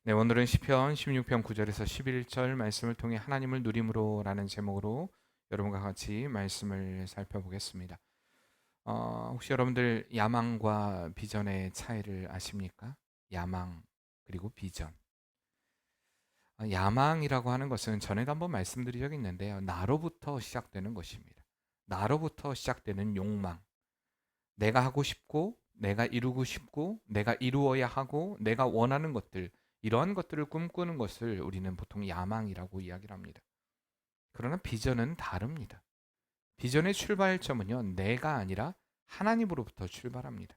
네, 오늘은 시편 16편 9절에서 11절 말씀을 통해 하나님을 누림으로라는 제목으로 여러분과 같이 말씀을 살펴보겠습니다. 혹시 여러분들 야망과 비전의 차이를 아십니까? 야망 그리고 비전. 야망이라고 하는 것은 전에도 한번 말씀드린 적이 있는데요. 나로부터 시작되는 것입니다. 나로부터 시작되는 욕망. 내가 하고 싶고, 내가 이루고 싶고, 내가 이루어야 하고, 내가 원하는 것들, 이러한 것들을 꿈꾸는 것을 우리는 보통 야망이라고 이야기를 합니다. 그러나 비전은 다릅니다. 비전의 출발점은요, 내가 아니라 하나님으로부터 출발합니다.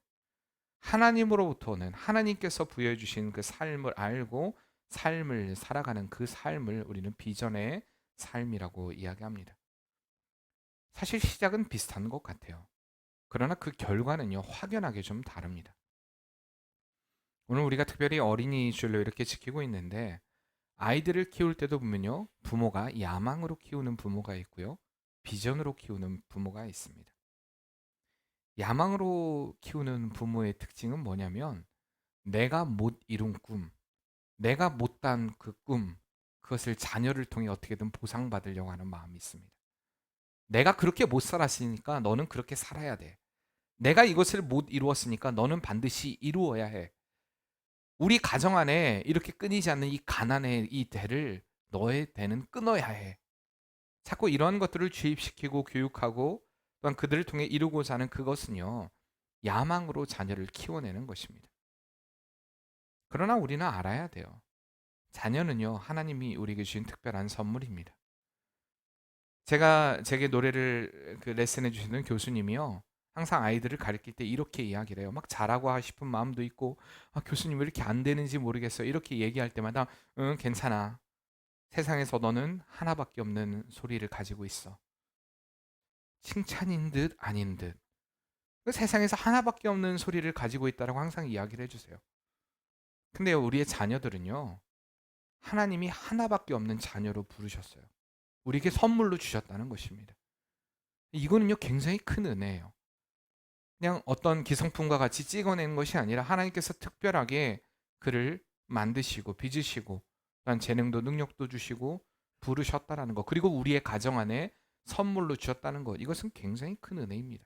하나님으로부터는 하나님께서 부여해 주신 그 삶을 알고 삶을 살아가는 그 삶을 우리는 비전의 삶이라고 이야기합니다. 사실 시작은 비슷한 것 같아요. 그러나 그 결과는요, 확연하게 좀 다릅니다. 오늘 우리가 특별히 어린이주일로 이렇게 지키고 있는데 아이들을 키울 때도 보면요. 부모가 야망으로 키우는 부모가 있고요. 비전으로 키우는 부모가 있습니다. 야망으로 키우는 부모의 특징은 뭐냐면 내가 못 이룬 꿈, 내가 못한 그 꿈, 그것을 자녀를 통해 어떻게든 보상받으려고 하는 마음이 있습니다. 내가 그렇게 못 살았으니까 너는 그렇게 살아야 돼. 내가 이것을 못 이루었으니까 너는 반드시 이루어야 해. 우리 가정 안에 이렇게 끊이지 않는 이 가난의 이 대를 너의 대는 끊어야 해. 자꾸 이러한 것들을 주입시키고 교육하고 또한 그들을 통해 이루고자 하는 그것은요. 야망으로 자녀를 키워내는 것입니다. 그러나 우리는 알아야 돼요. 자녀는요. 하나님이 우리에게 주신 특별한 선물입니다. 제게 노래를 레슨해 주시는 교수님이요. 항상 아이들을 가르칠 때 이렇게 이야기를 해요. 막 잘하고 싶은 마음도 있고, 교수님 왜 이렇게 안 되는지 모르겠어요. 이렇게 얘기할 때마다, 응, 괜찮아. 세상에서 너는 하나밖에 없는 소리를 가지고 있어. 칭찬인 듯 아닌 듯. 그 세상에서 하나밖에 없는 소리를 가지고 있다라고 항상 이야기를 해주세요. 근데 우리의 자녀들은요, 하나님이 하나밖에 없는 자녀로 부르셨어요. 우리에게 선물로 주셨다는 것입니다. 이거는요, 굉장히 큰 은혜예요. 그냥 어떤 기성품과 같이 찍어내는 것이 아니라 하나님께서 특별하게 그를 만드시고 빚으시고 또한 재능도 능력도 주시고 부르셨다라는 것, 그리고 우리의 가정 안에 선물로 주셨다는 것, 이것은 굉장히 큰 은혜입니다.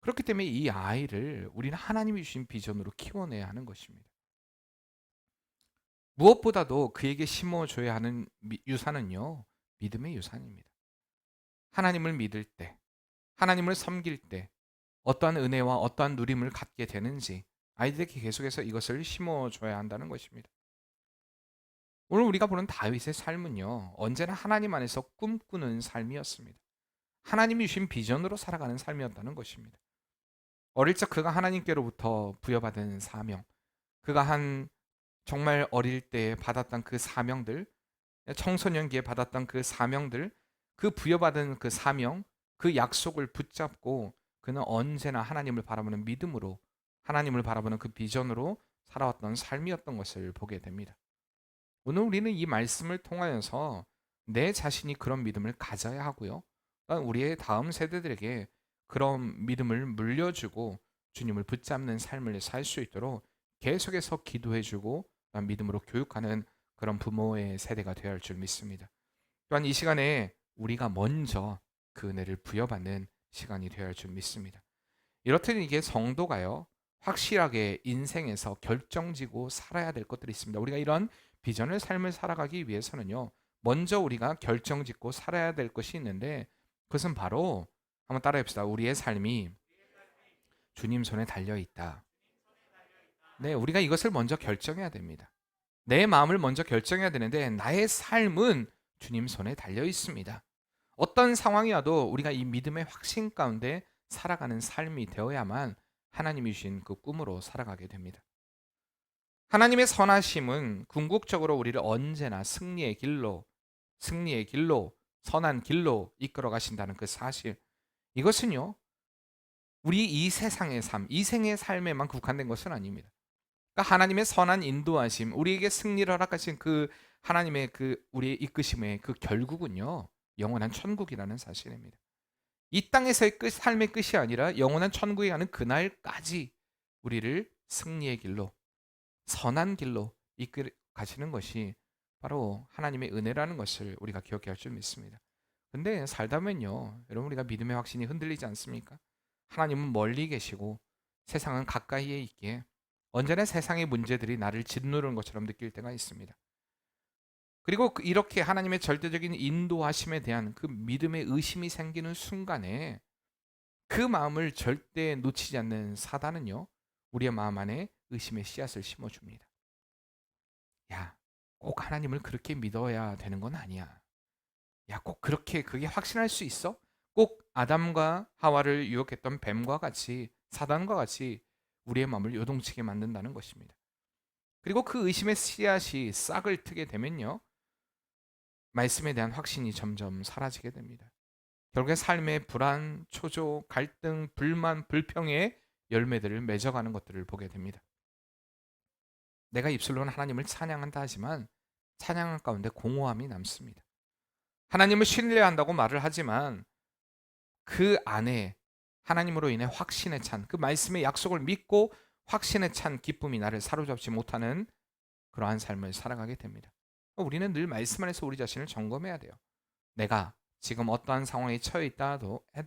그렇기 때문에 이 아이를 우리는 하나님이 주신 비전으로 키워내야 하는 것입니다. 무엇보다도 그에게 심어줘야 하는 유산은요, 믿음의 유산입니다. 하나님을 믿을 때, 하나님을 섬길 때 어떠한 은혜와 어떠한 누림을 갖게 되는지 아이들에게 계속해서 이것을 심어줘야 한다는 것입니다. 오늘 우리가 보는 다윗의 삶은요, 언제나 하나님 안에서 꿈꾸는 삶이었습니다. 하나님이 주신 비전으로 살아가는 삶이었다는 것입니다. 어릴 적 그가 하나님께로부터 부여받은 사명, 그가 한 정말 어릴 때 받았던 그 사명들, 청소년기에 받았던 그 사명들, 그 부여받은 그 사명, 그 약속을 붙잡고 그는 언제나 하나님을 바라보는 믿음으로, 하나님을 바라보는 그 비전으로 살아왔던 삶이었던 것을 보게 됩니다. 오늘 우리는 이 말씀을 통하여서 내 자신이 그런 믿음을 가져야 하고요. 또한 우리의 다음 세대들에게 그런 믿음을 물려주고 주님을 붙잡는 삶을 살 수 있도록 계속해서 기도해주고 믿음으로 교육하는 그런 부모의 세대가 되어야 할 줄 믿습니다. 또한 이 시간에 우리가 먼저 그 은혜를 부여받는 시간이 되어야 할 줄 믿습니다. 이렇듯 이게 성도가요, 확실하게 인생에서 결정지고 살아야 될 것들이 있습니다. 우리가 이런 비전을 삶을 살아가기 위해서는요, 먼저 우리가 결정짓고 살아야 될 것이 있는데 그것은 바로 한번 따라해 봅시다. 우리의 삶이 주님 손에 달려 있다. 네, 우리가 이것을 먼저 결정해야 됩니다. 내 마음을 먼저 결정해야 되는데 나의 삶은 주님 손에 달려 있습니다. 어떤 상황이 와도 우리가 이 믿음의 확신 가운데 살아가는 삶이 되어야만 하나님이 주신 그 꿈으로 살아가게 됩니다. 하나님의 선하심은 궁극적으로 우리를 언제나 승리의 길로, 선한 길로 이끌어 가신다는 그 사실. 이것은요, 우리 이 세상의 삶, 이 생의 삶에만 국한된 것은 아닙니다. 그러니까 하나님의 선한 인도하심, 우리에게 승리를 허락하신 그 하나님의 그 우리의 이끄심의 그 결국은요, 영원한 천국이라는 사실입니다. 이 땅에서의 삶의 끝이 아니라 영원한 천국에 가는 그날까지 우리를 승리의 길로, 선한 길로 이끌어 가시는 것이 바로 하나님의 은혜라는 것을 우리가 기억해야 할 줄 믿습니다. 근데 살다 보면요, 여러분, 우리가 믿음의 확신이 흔들리지 않습니까? 하나님은 멀리 계시고 세상은 가까이에 있기에 언제나 세상의 문제들이 나를 짓누르는 것처럼 느낄 때가 있습니다. 그리고 이렇게 하나님의 절대적인 인도하심에 대한 그 믿음의 의심이 생기는 순간에 그 마음을 절대 놓치지 않는 사단은요, 우리의 마음 안에 의심의 씨앗을 심어줍니다. 야, 꼭 하나님을 그렇게 믿어야 되는 건 아니야. 야, 꼭 그렇게 그게 확신할 수 있어? 꼭 아담과 하와를 유혹했던 뱀과 같이, 사단과 같이 우리의 마음을 요동치게 만든다는 것입니다. 그리고 그 의심의 씨앗이 싹을 트게 되면요, 말씀에 대한 확신이 점점 사라지게 됩니다. 결국에 삶의 불안, 초조, 갈등, 불만, 불평의 열매들을 맺어가는 것들을 보게 됩니다. 내가 입술로는 하나님을 찬양한다 하지만 찬양 가운데 공허함이 남습니다. 하나님을 신뢰한다고 말을 하지만 그 안에 하나님으로 인해 확신에 찬, 그 말씀의 약속을 믿고 확신에 찬 기쁨이 나를 사로잡지 못하는 그러한 삶을 살아가게 됩니다. 우리는 늘 말씀 안에서 우리 자신을 점검해야 돼요. 내가 지금 어떠한 상황에 처해 있다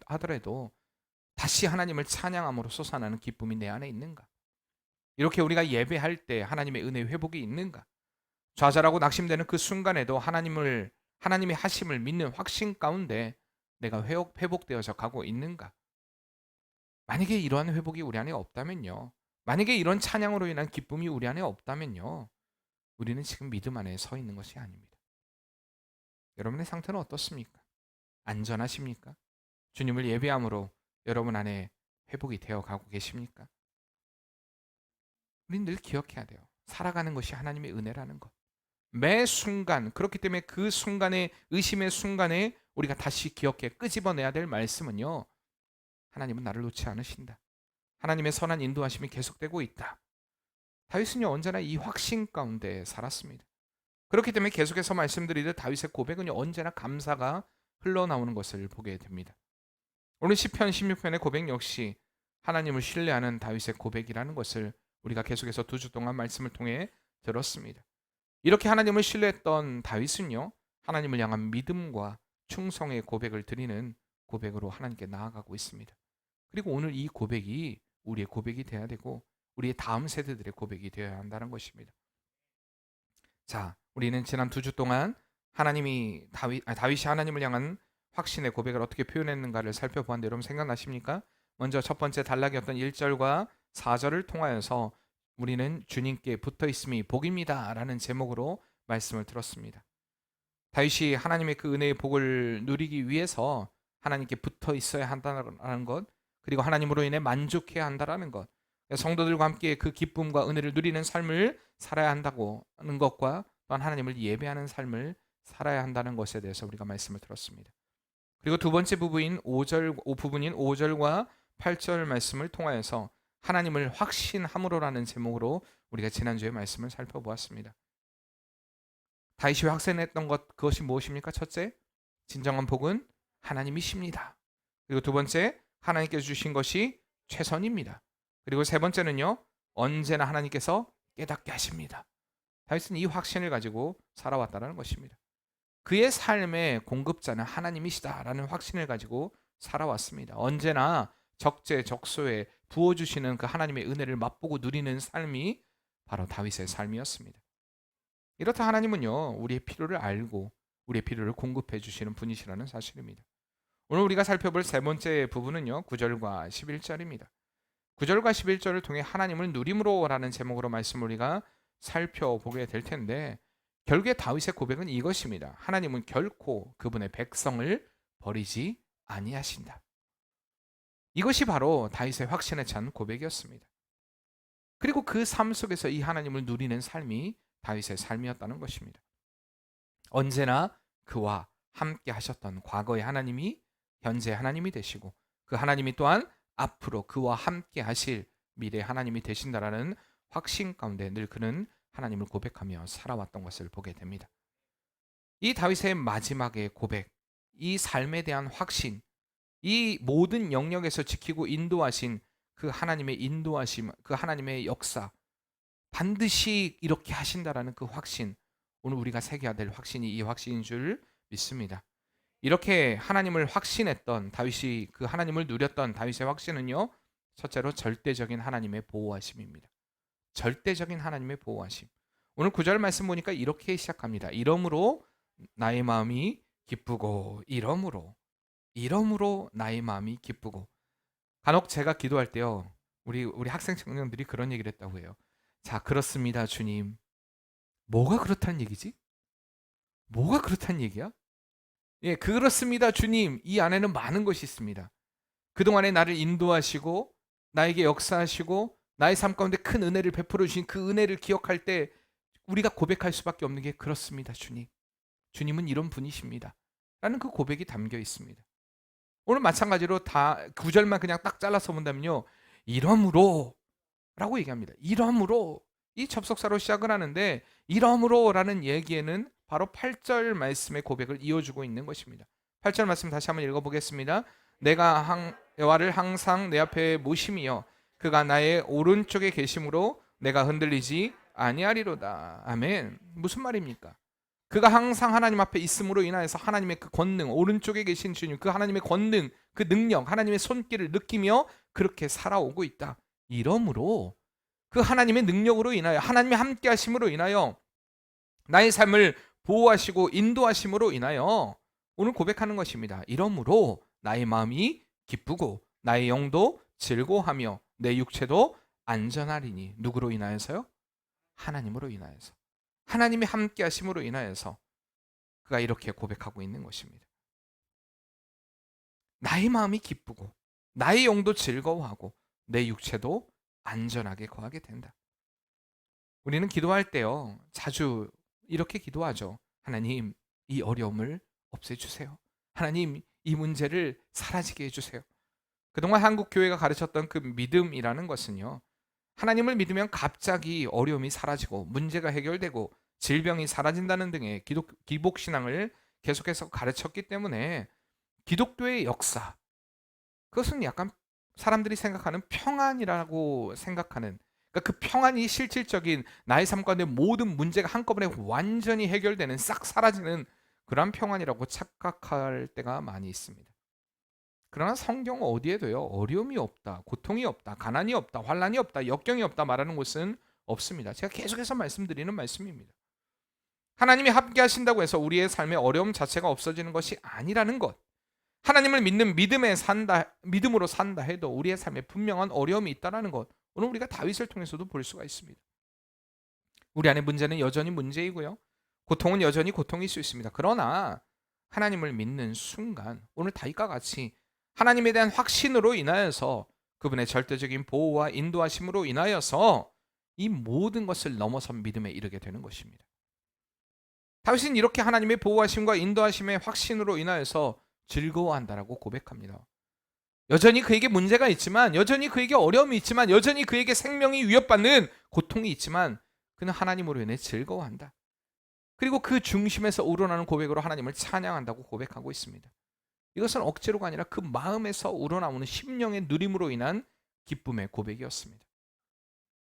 하더라도 다시 하나님을 찬양함으로 솟아나는 기쁨이 내 안에 있는가? 이렇게 우리가 예배할 때 하나님의 은혜 회복이 있는가? 좌절하고 낙심되는 그 순간에도 하나님의 하심을 믿는 확신 가운데 내가 회복되어져 가고 있는가? 만약에 이러한 회복이 우리 안에 없다면요, 만약에 이런 찬양으로 인한 기쁨이 우리 안에 없다면요, 우리는 지금 믿음 안에 서 있는 것이 아닙니다. 여러분의 상태는 어떻습니까? 안전하십니까? 주님을 예배함으로 여러분 안에 회복이 되어 가고 계십니까? 우리는 늘 기억해야 돼요. 살아가는 것이 하나님의 은혜라는 것. 매 순간, 그렇기 때문에 그 순간에, 의심의 순간에 우리가 다시 기억해 끄집어내야 될 말씀은요, 하나님은 나를 놓지 않으신다. 하나님의 선한 인도하심이 계속되고 있다. 다윗은요, 언제나 이 확신 가운데 살았습니다. 그렇기 때문에 계속해서 말씀드리듯 다윗의 고백은요, 언제나 감사가 흘러나오는 것을 보게 됩니다. 오늘 시편 16편의 고백 역시 하나님을 신뢰하는 다윗의 고백이라는 것을 우리가 계속해서 2주 동안 말씀을 통해 들었습니다. 이렇게 하나님을 신뢰했던 다윗은요, 하나님을 향한 믿음과 충성의 고백을 드리는 고백으로 하나님께 나아가고 있습니다. 그리고 오늘 이 고백이 우리의 고백이 되어야 되고 우리의 다음 세대들의 고백이 되어야 한다는 것입니다. 자, 우리는 지난 2주 동안 다윗이 하나님을 향한 확신의 고백을 어떻게 표현했는가를 살펴보았는데 여러분 생각나십니까? 먼저 첫 번째 단락이었던 1절과 4절을 통하여서 우리는 주님께 붙어 있음이 복입니다 라는 제목으로 말씀을 들었습니다. 다윗이 하나님의 그 은혜의 복을 누리기 위해서 하나님께 붙어 있어야 한다는 것, 그리고 하나님으로 인해 만족해야 한다는 것, 성도들과 함께 그 기쁨과 은혜를 누리는 삶을 살아야 한다고 하는 것과 또한 하나님을 예배하는 삶을 살아야 한다는 것에 대해서 우리가 말씀을 들었습니다. 그리고 두 번째 부분인 5절과 8절 말씀을 통하여서 하나님을 확신함으로라는 제목으로 우리가 지난주에 말씀을 살펴보았습니다. 다윗이 확신했던 그것이 무엇입니까? 첫째, 진정한 복은 하나님이십니다. 그리고 두 번째, 하나님께서 주신 것이 최선입니다. 그리고 세 번째는요, 언제나 하나님께서 깨닫게 하십니다. 다윗은 이 확신을 가지고 살아왔다는 것입니다. 그의 삶의 공급자는 하나님이시다라는 확신을 가지고 살아왔습니다. 언제나 적재적소에 부어주시는 그 하나님의 은혜를 맛보고 누리는 삶이 바로 다윗의 삶이었습니다. 이렇다 하나님은요, 우리의 필요를 알고 우리의 필요를 공급해 주시는 분이시라는 사실입니다. 오늘 우리가 살펴볼 세 번째 부분은요, 9절과 11절입니다. 9절과 11절을 통해 하나님을 누림으로라는 제목으로 말씀을 우리가 살펴보게 될 텐데, 결국에 다윗의 고백은 이것입니다. 하나님은 결코 그분의 백성을 버리지 아니하신다. 이것이 바로 다윗의 확신에 찬 고백이었습니다. 그리고 그 삶 속에서 이 하나님을 누리는 삶이 다윗의 삶이었다는 것입니다. 언제나 그와 함께 하셨던 과거의 하나님이 현재 하나님이 되시고 그 하나님이 또한 앞으로 그와 함께 하실 미래 하나님이 되신다라는 확신 가운데 늘 그는 하나님을 고백하며 살아왔던 것을 보게 됩니다. 이 다윗의 마지막의 고백, 이 삶에 대한 확신, 이 모든 영역에서 지키고 인도하신 그 하나님의 인도하심, 그 하나님의 역사, 반드시 이렇게 하신다라는 그 확신, 오늘 우리가 새겨야 될 확신이 이 확신인 줄 믿습니다. 이렇게 하나님을 확신했던 다윗이, 그 하나님을 누렸던 다윗의 확신은요, 첫째로 절대적인 하나님의 보호하심입니다. 절대적인 하나님의 보호하심. 오늘 9절 말씀 보니까 이렇게 시작합니다. 이러므로 나의 마음이 기쁘고, 이러므로 나의 마음이 기쁘고. 간혹 제가 기도할 때요, 우리 학생 청년들이 그런 얘기를 했다고 해요. 자, 그렇습니다, 주님. 뭐가 그렇다는 얘기지? 뭐가 그렇다는 얘기야? 예, 그렇습니다, 주님. 이 안에는 많은 것이 있습니다. 그동안에 나를 인도하시고 나에게 역사하시고 나의 삶 가운데 큰 은혜를 베풀어 주신 그 은혜를 기억할 때 우리가 고백할 수밖에 없는 게 그렇습니다, 주님. 주님은 이런 분이십니다. 라는 그 고백이 담겨 있습니다. 오늘 마찬가지로 다 9절만 그냥 딱 잘라서 본다면요. 이러므로 라고 얘기합니다. 이러므로, 이 접속사로 시작을 하는데 이러므로 라는 얘기에는 바로 8절 말씀의 고백을 이어주고 있는 것입니다. 8절 말씀 다시 한번 읽어보겠습니다. 내가 여호와를 항상 내 앞에 모심이여 그가 나의 오른쪽에 계심으로 내가 흔들리지 아니하리로다. 아멘. 무슨 말입니까? 그가 항상 하나님 앞에 있음으로 인하여서 하나님의 그 권능, 오른쪽에 계신 주님, 그 하나님의 권능, 그 능력, 하나님의 손길을 느끼며 그렇게 살아오고 있다. 이러므로 그 하나님의 능력으로 인하여, 하나님의 함께 하심으로 인하여 나의 삶을 보호하시고 인도하심으로 인하여 오늘 고백하는 것입니다. 이러므로 나의 마음이 기쁘고 나의 영도 즐거워하며 내 육체도 안전하리니. 누구로 인하여서요? 하나님으로 인하여서. 하나님의 함께 하심으로 인하여서 그가 이렇게 고백하고 있는 것입니다. 나의 마음이 기쁘고 나의 영도 즐거워하고 내 육체도 안전하게 거하게 된다. 우리는 기도할 때요, 자주 이렇게 기도하죠. 하나님, 이 어려움을 없애주세요. 하나님, 이 문제를 사라지게 해주세요. 그동안 한국 교회가 가르쳤던 그 믿음이라는 것은요, 하나님을 믿으면 갑자기 어려움이 사라지고 문제가 해결되고 질병이 사라진다는 등의 기복신앙을 계속해서 가르쳤기 때문에 기독교의 역사, 그것은 약간 사람들이 생각하는 평안이라고 생각하는, 그러니까 그 평안이 실질적인 나의 삶 가운데 모든 문제가 한꺼번에 완전히 해결되는, 싹 사라지는 그런 평안이라고 착각할 때가 많이 있습니다. 그러나 성경 어디에도요, 어려움이 없다, 고통이 없다, 가난이 없다, 환난이 없다, 역경이 없다 말하는 곳은 없습니다. 제가 계속해서 말씀드리는 말씀입니다. 하나님이 함께 하신다고 해서 우리의 삶의 어려움 자체가 없어지는 것이 아니라는 것. 하나님을 믿는 믿음으로 산다 해도 우리의 삶에 분명한 어려움이 있다는 것. 오늘 우리가 다윗을 통해서도 볼 수가 있습니다. 우리 안에 문제는 여전히 문제이고요, 고통은 여전히 고통일 수 있습니다. 그러나 하나님을 믿는 순간, 오늘 다윗과 같이 하나님에 대한 확신으로 인하여서 그분의 절대적인 보호와 인도하심으로 인하여서 이 모든 것을 넘어선 믿음에 이르게 되는 것입니다. 다윗은 이렇게 하나님의 보호하심과 인도하심의 확신으로 인하여서 즐거워한다라고 고백합니다. 여전히 그에게 문제가 있지만, 여전히 그에게 어려움이 있지만, 여전히 그에게 생명이 위협받는 고통이 있지만 그는 하나님으로 인해 즐거워한다. 그리고 그 중심에서 우러나는 고백으로 하나님을 찬양한다고 고백하고 있습니다. 이것은 억지로가 아니라 그 마음에서 우러나오는 심령의 누림으로 인한 기쁨의 고백이었습니다.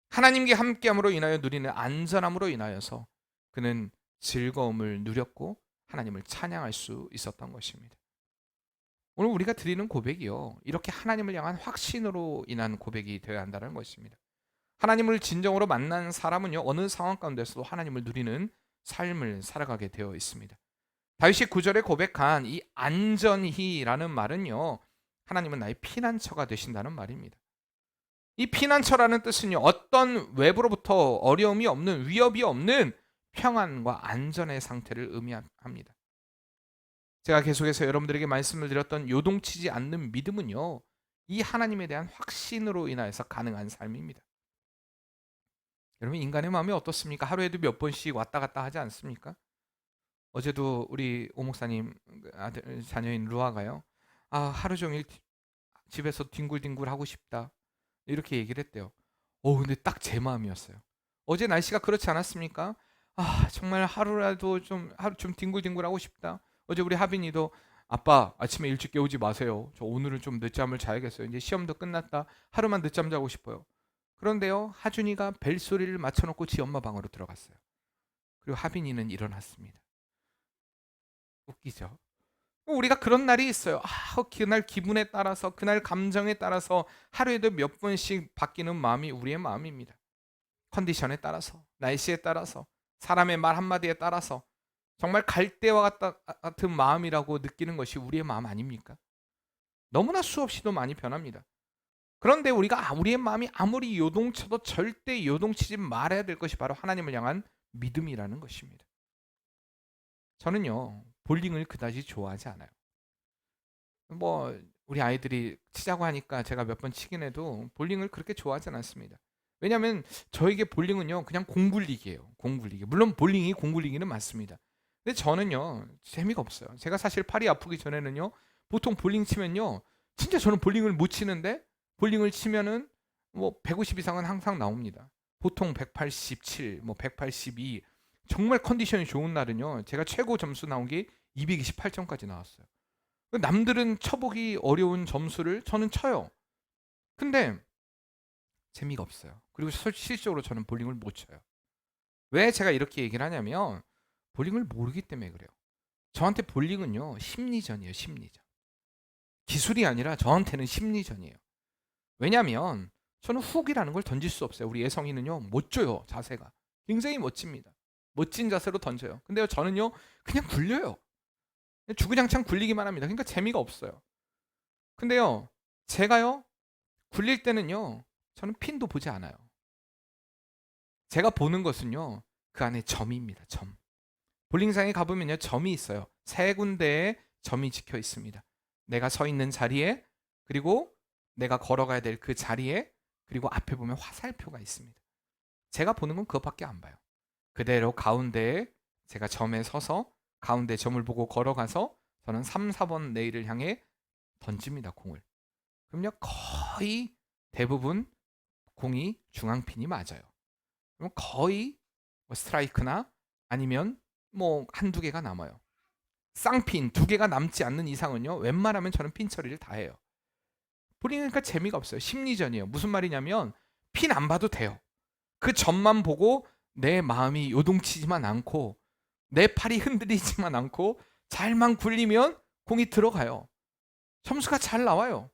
하나님께 함께함으로 인하여 누리는 안전함으로 인하여서 그는 즐거움을 누렸고 하나님을 찬양할 수 있었던 것입니다. 오늘 우리가 드리는 고백이요, 이렇게 하나님을 향한 확신으로 인한 고백이 되어야 한다는 것입니다. 하나님을 진정으로 만난 사람은요, 어느 상황 가운데서도 하나님을 누리는 삶을 살아가게 되어 있습니다. 다윗이 9절에 고백한 이 안전히라는 말은요, 하나님은 나의 피난처가 되신다는 말입니다. 이 피난처라는 뜻은요, 어떤 외부로부터 어려움이 없는, 위협이 없는 평안과 안전의 상태를 의미합니다. 제가 계속해서 여러분들에게 말씀을 드렸던 요동치지 않는 믿음은요, 이 하나님에 대한 확신으로 인하여서 가능한 삶입니다. 여러분, 인간의 마음이 어떻습니까? 하루에도 몇 번씩 왔다 갔다 하지 않습니까? 어제도 우리 오 목사님 아들 자녀인 루아가요, 하루 종일 집에서 뒹굴뒹굴 하고 싶다, 이렇게 얘기를 했대요. 근데 딱 제 마음이었어요. 어제 날씨가 그렇지 않았습니까? 정말 하루라도 좀 뒹굴뒹굴 하고 싶다. 어제 우리 하빈이도 아빠 아침에 일찍 깨우지 마세요. 저 오늘은 좀 늦잠을 자야겠어요. 이제 시험도 끝났다. 하루만 늦잠 자고 싶어요. 그런데요, 하준이가 벨소리를 맞춰놓고 지 엄마 방으로 들어갔어요. 그리고 하빈이는 일어났습니다. 웃기죠? 우리가 그런 날이 있어요. 그날 기분에 따라서, 그날 감정에 따라서 하루에도 몇 번씩 바뀌는 마음이 우리의 마음입니다. 컨디션에 따라서, 날씨에 따라서, 사람의 말 한마디에 따라서 정말 갈대와 같은 마음이라고 느끼는 것이 우리의 마음 아닙니까? 너무나 수없이도 많이 변합니다. 그런데 우리의 마음이 아무리 요동쳐도 절대 요동치지 말아야 될 것이 바로 하나님을 향한 믿음이라는 것입니다. 저는요, 볼링을 그다지 좋아하지 않아요. 뭐 우리 아이들이 치자고 하니까 제가 몇 번 치긴 해도 볼링을 그렇게 좋아하진 않습니다. 왜냐하면 저에게 볼링은요, 그냥 공굴리기예요. 공굴리기. 물론 볼링이 공굴리기는 맞습니다. 근데 저는요, 재미가 없어요. 제가 사실 팔이 아프기 전에는요, 보통 볼링 치면요, 진짜 저는 볼링을 못 치는데 볼링을 치면은 뭐 150 이상은 항상 나옵니다. 보통 187, 뭐 182, 정말 컨디션이 좋은 날은요, 제가 최고 점수 나온 게 228점까지 나왔어요. 남들은 쳐보기 어려운 점수를 저는 쳐요. 근데 재미가 없어요. 그리고 실질적으로 저는 볼링을 못 쳐요. 왜 제가 이렇게 얘기를 하냐면 볼링을 모르기 때문에 그래요. 저한테 볼링은요, 심리전이에요. 심리전. 기술이 아니라 저한테는 심리전이에요. 왜냐하면 저는 훅이라는 걸 던질 수 없어요. 우리 예성이는요, 멋져요. 자세가 굉장히 멋집니다. 멋진 자세로 던져요. 근데요, 저는요, 그냥 굴려요. 주구장창 굴리기만 합니다. 그러니까 재미가 없어요. 근데요, 제가요, 굴릴 때는요, 저는 핀도 보지 않아요. 제가 보는 것은요, 그 안에 점입니다. 점. 볼링장에 가보면요, 점이 있어요. 세 군데에 점이 찍혀 있습니다. 내가 서 있는 자리에, 그리고 내가 걸어가야 될 그 자리에, 그리고 앞에 보면 화살표가 있습니다. 제가 보는 건 그것밖에 안 봐요. 그대로 가운데에 제가 점에 서서 가운데 점을 보고 걸어가서 저는 3, 4번 레일을 향해 던집니다. 공을. 그럼요, 거의 대부분 공이 중앙핀이 맞아요. 그럼 거의 뭐 스트라이크나 아니면 뭐 한두 개가 남아요. 쌍핀 두 개가 남지 않는 이상은요, 웬만하면 저는 핀 처리를 다 해요. 볼링이니까 재미가 없어요. 심리전이에요. 무슨 말이냐면 핀 안 봐도 돼요. 그 점만 보고 내 마음이 요동치지만 않고 내 팔이 흔들리지만 않고 잘만 굴리면 공이 들어가요. 점수가 잘 나와요.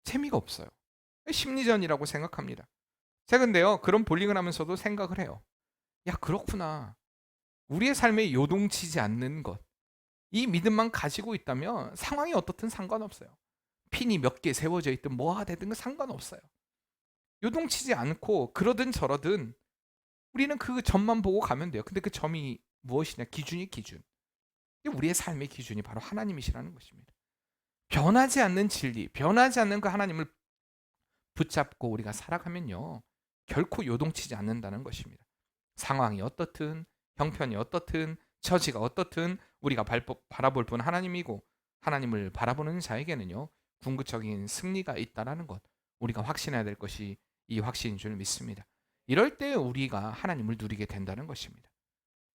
재미가 없어요. 심리전이라고 생각합니다. 제가 근데요, 그런 볼링을 하면서도 생각을 해요. 야, 그렇구나. 우리의 삶에 요동치지 않는 것. 이 믿음만 가지고 있다면 상황이 어떻든 상관없어요. 핀이 몇 개 세워져 있든 뭐가 되든 상관없어요. 요동치지 않고 그러든 저러든 우리는 그 점만 보고 가면 돼요. 근데 그 점이 무엇이냐? 기준이 기준. 우리의 삶의 기준이 바로 하나님이시라는 것입니다. 변하지 않는 진리, 변하지 않는 그 하나님을 붙잡고 우리가 살아가면요, 결코 요동치지 않는다는 것입니다. 상황이 어떻든, 형편이 어떻든, 처지가 어떻든 우리가 바라볼 분 하나님이고, 하나님을 바라보는 자에게는요, 궁극적인 승리가 있다라는 것, 우리가 확신해야 될 것이 이 확신인 줄 믿습니다. 이럴 때 우리가 하나님을 누리게 된다는 것입니다.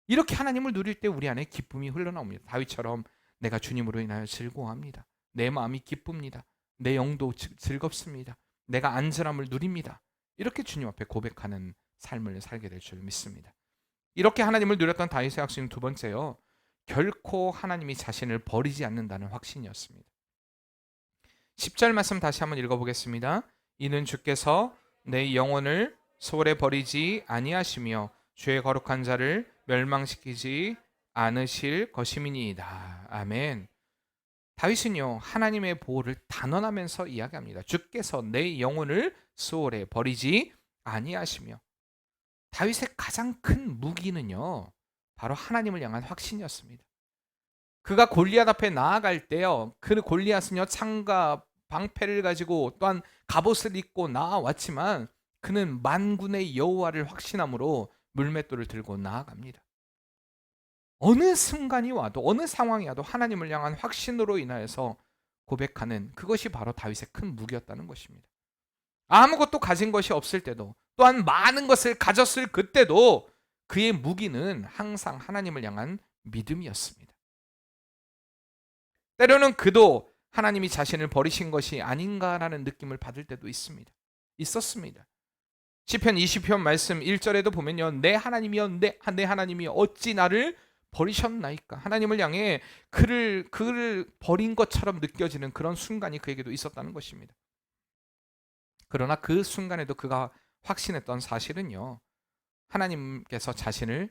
이렇게 하나님을 누릴 때 우리 안에 기쁨이 흘러나옵니다. 다윗처럼 내가 주님으로 인하여 즐거워합니다. 내 마음이 기쁩니다. 내 영도 즐겁습니다. 내가 안전함을 누립니다. 이렇게 주님 앞에 고백하는 삶을 살게 될 줄 믿습니다. 이렇게 하나님을 누렸던 다윗의 확신은 두 번째요, 결코 하나님이 자신을 버리지 않는다는 확신이었습니다. 10절 말씀 다시 한번 읽어보겠습니다. 이는 주께서 내 영혼을 소홀히 버리지 아니하시며 주의 거룩한 자를 멸망시키지 않으실 것임이니이다. 아멘. 다윗은요, 하나님의 보호를 단언하면서 이야기합니다. 주께서 내 영혼을 소홀히 버리지 아니하시며. 다윗의 가장 큰 무기는요, 바로 하나님을 향한 확신이었습니다. 그가 골리앗 앞에 나아갈 때요, 그 골리앗은요, 창과 방패를 가지고 또한 갑옷을 입고 나아왔지만 그는 만군의 여호와를 확신함으로 물맷돌을 들고 나아갑니다. 어느 순간이 와도 어느 상황이 와도 하나님을 향한 확신으로 인하여서 고백하는 그것이 바로 다윗의 큰 무기였다는 것입니다. 아무것도 가진 것이 없을 때도, 또한 많은 것을 가졌을 그때도 그의 무기는 항상 하나님을 향한 믿음이었습니다. 때로는 그도 하나님이 자신을 버리신 것이 아닌가라는 느낌을 받을 때도 있습니다. 있었습니다. 시편 20편 말씀 1절에도 보면요. 내 하나님이여 내 하나님이여 어찌 나를 버리셨나이까. 하나님을 향해 그를 버린 것처럼 느껴지는 그런 순간이 그에게도 있었다는 것입니다. 그러나 그 순간에도 그가 확신했던 사실은요. 하나님께서 자신을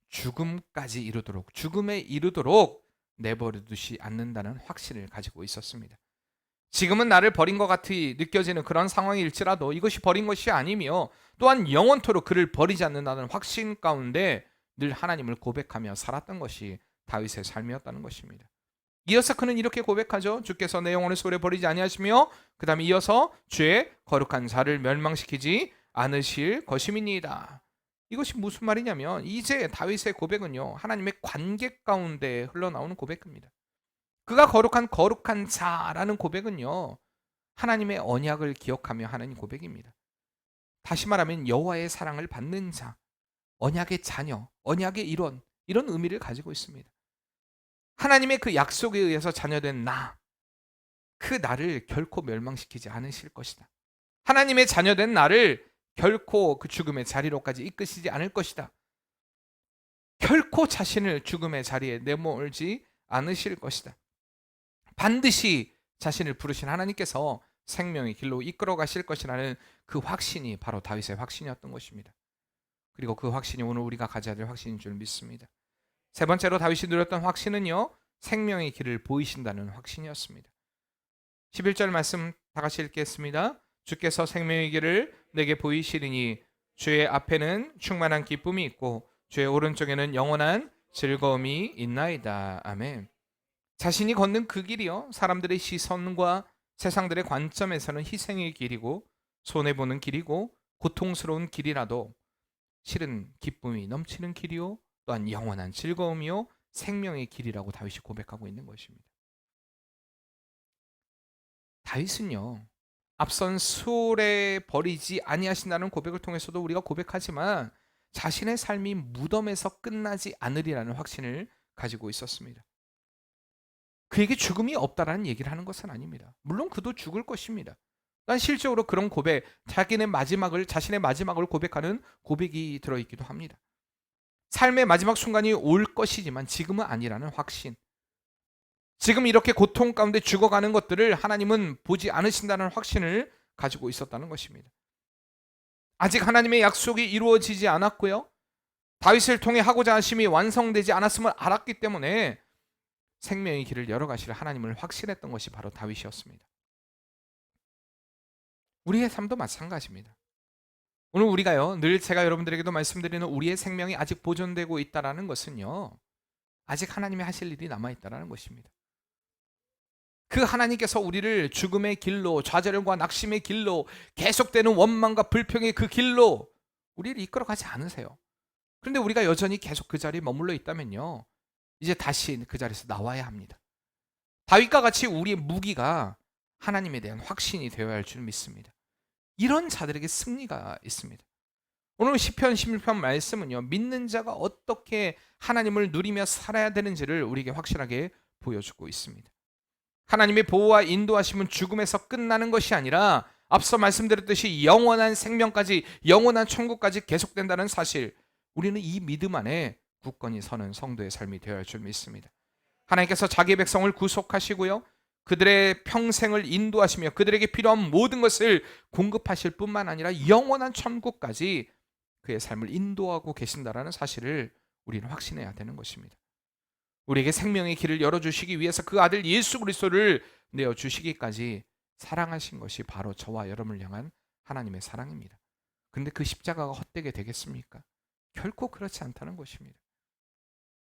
죽음에 이르도록 내버려 두지 않는다는 확신을 가지고 있었습니다. 지금은 나를 버린 것 같이 느껴지는 그런 상황일지라도 이것이 버린 것이 아니며 또한 영원토록 그를 버리지 않는다는 확신 가운데 늘 하나님을 고백하며 살았던 것이 다윗의 삶이었다는 것입니다. 이어서 그는 이렇게 고백하죠. 주께서 내 영혼을 소홀히 버리지 아니하시며 그 다음에 이어서 주의 거룩한 자를 멸망시키지 않으실 것임이니이다. 이것이 무슨 말이냐면 이제 다윗의 고백은요. 하나님의 관계 가운데 흘러나오는 고백입니다. 그가 거룩한 자라는 고백은요. 하나님의 언약을 기억하며 하는 고백입니다. 다시 말하면 여호와의 사랑을 받는 자, 언약의 자녀, 언약의 일원 이런 의미를 가지고 있습니다. 하나님의 그 약속에 의해서 자녀된 그 나를 결코 멸망시키지 않으실 것이다. 하나님의 자녀된 나를 결코 그 죽음의 자리로까지 이끄시지 않을 것이다. 결코 자신을 죽음의 자리에 내몰지 않으실 것이다. 반드시 자신을 부르신 하나님께서 생명의 길로 이끌어 가실 것이라는 그 확신이 바로 다윗의 확신이었던 것입니다. 그리고 그 확신이 오늘 우리가 가져야 될 확신인 줄 믿습니다. 세 번째로 다윗이 누렸던 확신은요. 생명의 길을 보이신다는 확신이었습니다. 11절 말씀 다 같이 읽겠습니다. 주께서 생명의 길을 내게 보이시리니 주의 앞에는 충만한 기쁨이 있고 주의 오른쪽에는 영원한 즐거움이 있나이다. 아멘. 자신이 걷는 그 길이요. 사람들의 시선과 세상들의 관점에서는 희생의 길이고 손해보는 길이고 고통스러운 길이라도 실은 기쁨이 넘치는 길이요. 또한 영원한 즐거움이요. 생명의 길이라고 다윗이 고백하고 있는 것입니다. 다윗은요. 앞선 수월에 버리지 아니하신다는 고백을 통해서도 우리가 고백하지만 자신의 삶이 무덤에서 끝나지 않으리라는 확신을 가지고 있었습니다. 그에게 죽음이 없다라는 얘기를 하는 것은 아닙니다. 물론 그도 죽을 것입니다. 난 실제로 그런 고백, 자신의 마지막을 고백하는 고백이 들어있기도 합니다. 삶의 마지막 순간이 올 것이지만 지금은 아니라는 확신. 지금 이렇게 고통 가운데 죽어가는 것들을 하나님은 보지 않으신다는 확신을 가지고 있었다는 것입니다. 아직 하나님의 약속이 이루어지지 않았고요. 다윗을 통해 하고자 하심이 완성되지 않았음을 알았기 때문에 생명의 길을 열어가실 하나님을 확신했던 것이 바로 다윗이었습니다. 우리의 삶도 마찬가지입니다. 오늘 우리가요, 늘 제가 여러분들에게도 말씀드리는 우리의 생명이 아직 보존되고 있다는 것은요, 아직 하나님이 하실 일이 남아있다는 것입니다. 그 하나님께서 우리를 죽음의 길로, 좌절과 낙심의 길로, 계속되는 원망과 불평의 그 길로 우리를 이끌어가지 않으세요. 그런데 우리가 여전히 계속 그 자리에 머물러 있다면요, 이제 다시 그 자리에서 나와야 합니다. 다윗과 같이 우리의 무기가 하나님에 대한 확신이 되어야 할 줄 믿습니다. 이런 자들에게 승리가 있습니다. 오늘 시편 16편 말씀은요, 믿는 자가 어떻게 하나님을 누리며 살아야 되는지를 우리에게 확실하게 보여주고 있습니다. 하나님의 보호와 인도하심은 죽음에서 끝나는 것이 아니라 앞서 말씀드렸듯이 영원한 생명까지, 영원한 천국까지 계속된다는 사실, 우리는 이 믿음 안에 굳건히 서는 성도의 삶이 되어야 할 줄 믿습니다. 하나님께서 자기 백성을 구속하시고요, 그들의 평생을 인도하시며 그들에게 필요한 모든 것을 공급하실 뿐만 아니라 영원한 천국까지 그의 삶을 인도하고 계신다라는 사실을 우리는 확신해야 되는 것입니다. 우리에게 생명의 길을 열어주시기 위해서 그 아들 예수 그리스도를 내어주시기까지 사랑하신 것이 바로 저와 여러분을 향한 하나님의 사랑입니다. 그런데 그 십자가가 헛되게 되겠습니까? 결코 그렇지 않다는 것입니다.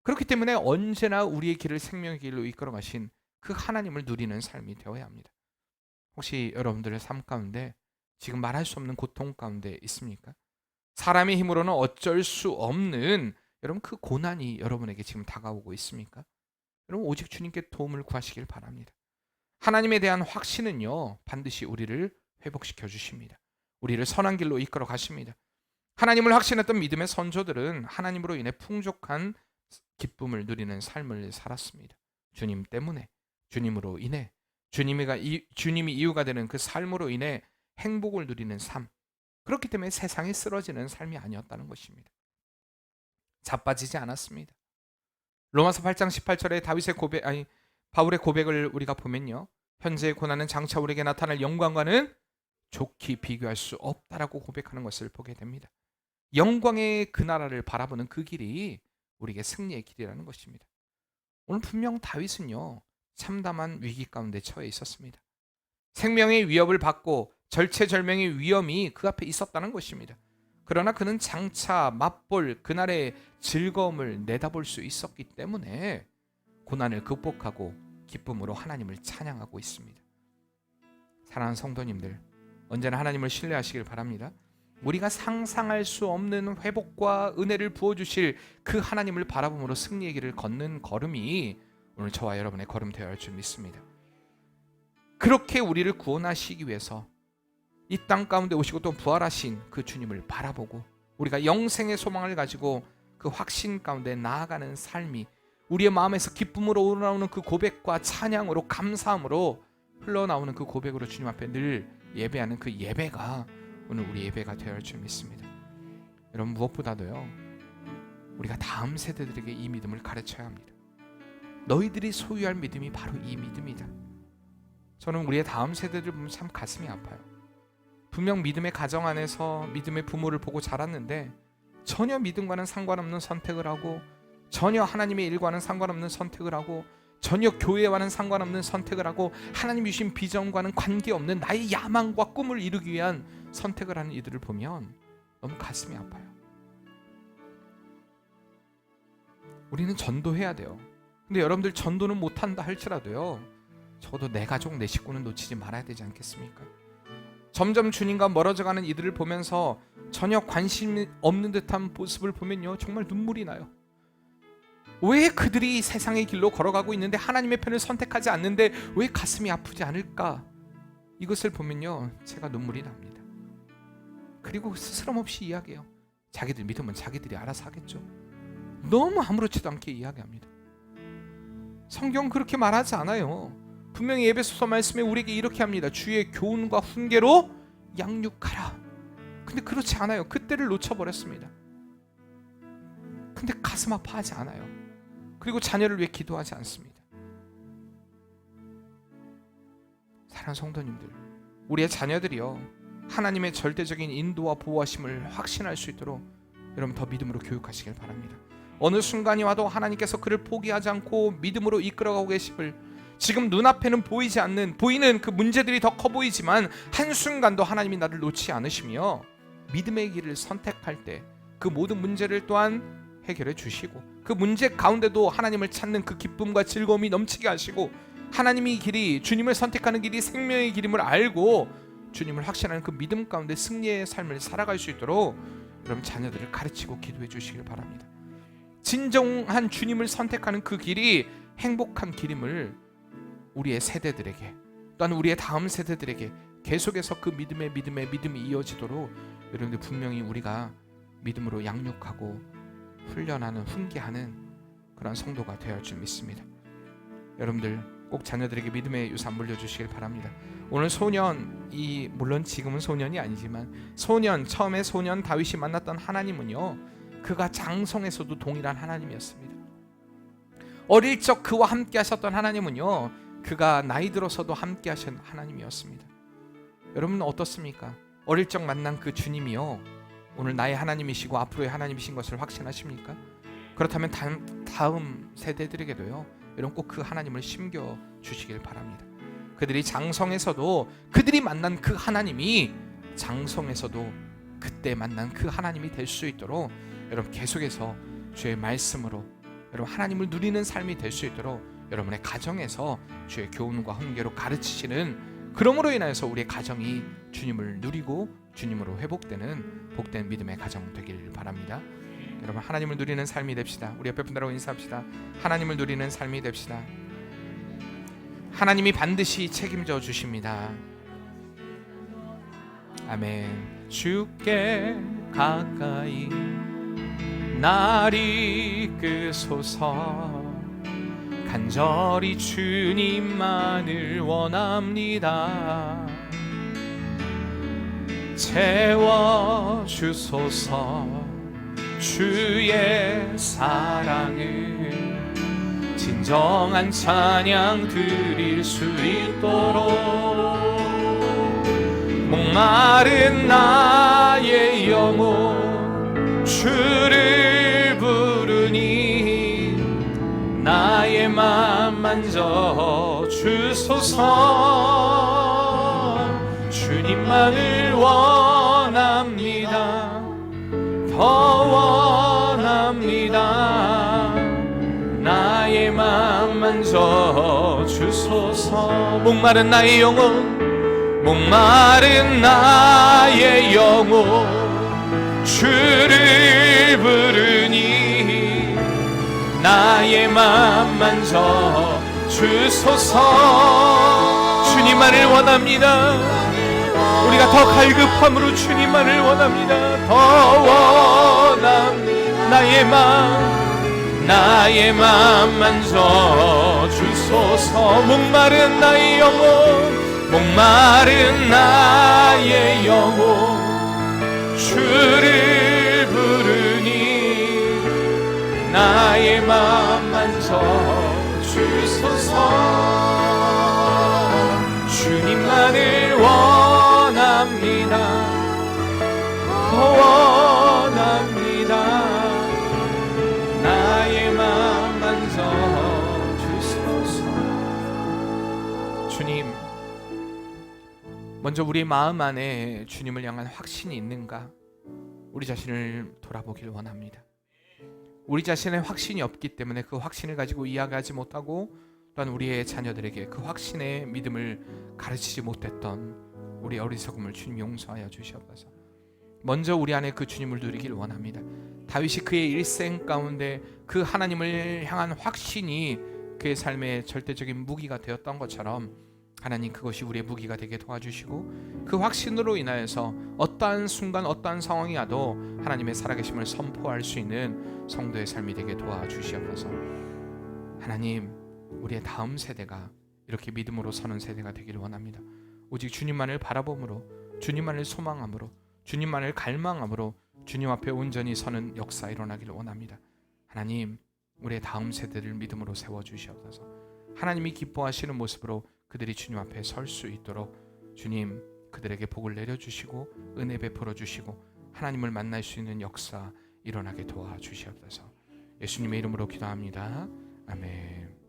그렇기 때문에 언제나 우리의 길을 생명의 길로 이끌어 가신 그 하나님을 누리는 삶이 되어야 합니다. 혹시 여러분들의 삶 가운데 지금 말할 수 없는 고통 가운데 있습니까? 사람의 힘으로는 어쩔 수 없는 여러분 그 고난이 여러분에게 지금 다가오고 있습니까? 여러분 오직 주님께 도움을 구하시길 바랍니다. 하나님에 대한 확신은요 반드시 우리를 회복시켜 주십니다. 우리를 선한 길로 이끌어 가십니다. 하나님을 확신했던 믿음의 선조들은 하나님으로 인해 풍족한 기쁨을 누리는 삶을 살았습니다. 주님 때문에, 주님으로 인해, 주님이 이유가 되는 그 삶으로 인해 행복을 누리는 삶. 그렇기 때문에 세상에 쓰러지는 삶이 아니었다는 것입니다. 자빠지지 않았습니다. 로마서 8장 18절에 바울의 고백을 우리가 보면요, 현재의 고난은 장차 우리에게 나타날 영광과는 좋게 비교할 수 없다라고 고백하는 것을 보게 됩니다. 영광의 그 나라를 바라보는 그 길이 우리에게 승리의 길이라는 것입니다. 오늘 분명 다윗은요, 참담한 위기 가운데 처해 있었습니다. 생명의 위협을 받고 절체절명의 위험이 그 앞에 있었다는 것입니다. 그러나 그는 장차 맛볼 그날의 즐거움을 내다볼 수 있었기 때문에 고난을 극복하고 기쁨으로 하나님을 찬양하고 있습니다. 사랑하는 성도님들, 언제나 하나님을 신뢰하시길 바랍니다. 우리가 상상할 수 없는 회복과 은혜를 부어주실 그 하나님을 바라봄으로 승리의 길을 걷는 걸음이 오늘 저와 여러분의 걸음 되어야 할 줄 믿습니다. 그렇게 우리를 구원하시기 위해서 이 땅 가운데 오시고 또 부활하신 그 주님을 바라보고 우리가 영생의 소망을 가지고 그 확신 가운데 나아가는 삶이 우리의 마음에서 기쁨으로 우러나오는 그 고백과 찬양으로 감사함으로 흘러나오는 그 고백으로 주님 앞에 늘 예배하는 그 예배가 오늘 우리 예배가 되어야 할 줄 믿습니다. 여러분, 무엇보다도요, 우리가 다음 세대들에게 이 믿음을 가르쳐야 합니다. 너희들이 소유할 믿음이 바로 이 믿음이다. 저는 우리의 다음 세대들 보면 참 가슴이 아파요. 분명 믿음의 가정 안에서 믿음의 부모를 보고 자랐는데 전혀 믿음과는 상관없는 선택을 하고, 전혀 하나님의 일과는 상관없는 선택을 하고, 전혀 교회와는 상관없는 선택을 하고, 하나님이 주신 비전과는 관계없는 나의 야망과 꿈을 이루기 위한 선택을 하는 이들을 보면 너무 가슴이 아파요. 우리는 전도해야 돼요. 근데 여러분들, 전도는 못한다 할지라도요, 적어도 내 가족, 내 식구는 놓치지 말아야 되지 않겠습니까? 점점 주님과 멀어져가는 이들을 보면서 전혀 관심이 없는 듯한 모습을 보면요, 정말 눈물이 나요. 왜 그들이 세상의 길로 걸어가고 있는데 하나님의 편을 선택하지 않는데 왜 가슴이 아프지 않을까? 이것을 보면요, 제가 눈물이 납니다. 그리고 스스럼 없이 이야기해요. 자기들 믿으면 자기들이 알아서 하겠죠. 너무 아무렇지도 않게 이야기합니다. 성경 그렇게 말하지 않아요. 분명히 에베소서 말씀에 우리에게 이렇게 합니다. 주의 교훈과 훈계로 양육하라. 근데 그렇지 않아요. 그때를 놓쳐버렸습니다. 근데 가슴 아파하지 않아요. 그리고 자녀를 위해 기도하지 않습니다. 사랑하는 성도님들, 우리의 자녀들이요, 하나님의 절대적인 인도와 보호하심을 확신할 수 있도록 여러분 더 믿음으로 교육하시길 바랍니다. 어느 순간이 와도 하나님께서 그를 포기하지 않고 믿음으로 이끌어가고 계심을, 지금 눈앞에는 보이는 그 문제들이 더 커 보이지만 한순간도 하나님이 나를 놓지 않으시며 믿음의 길을 선택할 때 그 모든 문제를 또한 해결해 주시고, 그 문제 가운데도 하나님을 찾는 그 기쁨과 즐거움이 넘치게 하시고, 하나님의 길이, 주님을 선택하는 길이 생명의 길임을 알고 주님을 확신하는 그 믿음 가운데 승리의 삶을 살아갈 수 있도록 여러분 자녀들을 가르치고 기도해 주시길 바랍니다. 진정한 주님을 선택하는 그 길이 행복한 길임을 우리의 세대들에게, 또한 우리의 다음 세대들에게 계속해서 그 믿음이 이어지도록 여러분들 분명히 우리가 믿음으로 양육하고 훈련하는, 훈계하는 그런 성도가 되어야 할 줄 믿습니다. 여러분들 꼭 자녀들에게 믿음의 유산 물려주시길 바랍니다. 오늘 소년이, 물론 지금은 소년이 아니지만 처음에 소년 다윗이 만났던 하나님은요, 그가 장성에서도 동일한 하나님이었습니다. 어릴 적 그와 함께 하셨던 하나님은요, 그가 나이 들어서도 함께 하신 하나님이었습니다. 여러분은 어떻습니까? 어릴 적 만난 그 주님이요, 오늘 나의 하나님이시고 앞으로의 하나님이신 것을 확신하십니까? 그렇다면 다음 세대들에게도요, 여러분 꼭 그 하나님을 심겨 주시길 바랍니다. 그들이 장성에서도 그들이 만난 그 하나님이 장성에서도 그때 만난 그 하나님이 될 수 있도록 여러분 계속해서 주의 말씀으로 여러분 하나님을 누리는 삶이 될 수 있도록 여러분의 가정에서 주의 교훈과 훈계로 가르치시는, 그러므로 인하여서 우리의 가정이 주님을 누리고 주님으로 회복되는 복된 믿음의 가정 되길 바랍니다. 여러분 하나님을 누리는 삶이 됩시다. 우리 옆에 분들하고 인사합시다. 하나님을 누리는 삶이 됩시다. 하나님이 반드시 책임져 주십니다. 아멘. 주께 가까이 날 이끄소서. 간절히 주님만을 원합니다. 채워주소서. 주의 사랑을 진정한 찬양 드릴 수 있도록 목마른 나의 영혼 주를 부르니 나의 맘 만져 주소서. 주님만을 원합니다. 더 원합니다. 나의 맘 만져 주소서. 목마른 나의 영혼, 목마른 나의 영혼 주를 부르니 나의 맘 만져 주소서. 주님만을 원합니다. 우리가 더 갈급함으로 주님만을 원합니다. 더 원합니다. 나의 맘 만져 주소서. 목마른 나의 영혼, 목마른 나의 영혼 주를 부르니 나의 맘 만져 주소서. 주님만을 원합니다. 원합니다. 나의 맘 만져 주소서. 주님, 먼저 우리의 마음 안에 주님을 향한 확신이 있는가? 우리 자신을 돌아보길 원합니다. 우리 자신의 확신이 없기 때문에 그 확신을 가지고 이야기하지 못하고 또한 우리의 자녀들에게 그 확신의 믿음을 가르치지 못했던 우리 어리석음을 주님 용서하여 주시옵소서. 먼저 우리 안에 그 주님을 누리길 원합니다. 다윗이 그의 일생 가운데 그 하나님을 향한 확신이 그의 삶의 절대적인 무기가 되었던 것처럼 하나님 그것이 우리의 무기가 되게 도와주시고 그 확신으로 인하여서 어떠한 순간 어떠한 상황이 와도 하나님의 살아계심을 선포할 수 있는 성도의 삶이 되게 도와주시옵소서. 하나님, 우리의 다음 세대가 이렇게 믿음으로 서는 세대가 되기를 원합니다. 오직 주님만을 바라봄으로, 주님만을 소망함으로, 주님만을 갈망함으로 주님 앞에 온전히 서는 역사 일어나기를 원합니다. 하나님, 우리의 다음 세대를 믿음으로 세워주시옵소서. 하나님이 기뻐하시는 모습으로 그들이 주님 앞에 설 수 있도록 주님 그들에게 복을 내려주시고 은혜 베풀어 주시고 하나님을 만날 수 있는 역사 일어나게 도와주시옵소서. 예수님의 이름으로 기도합니다. 아멘.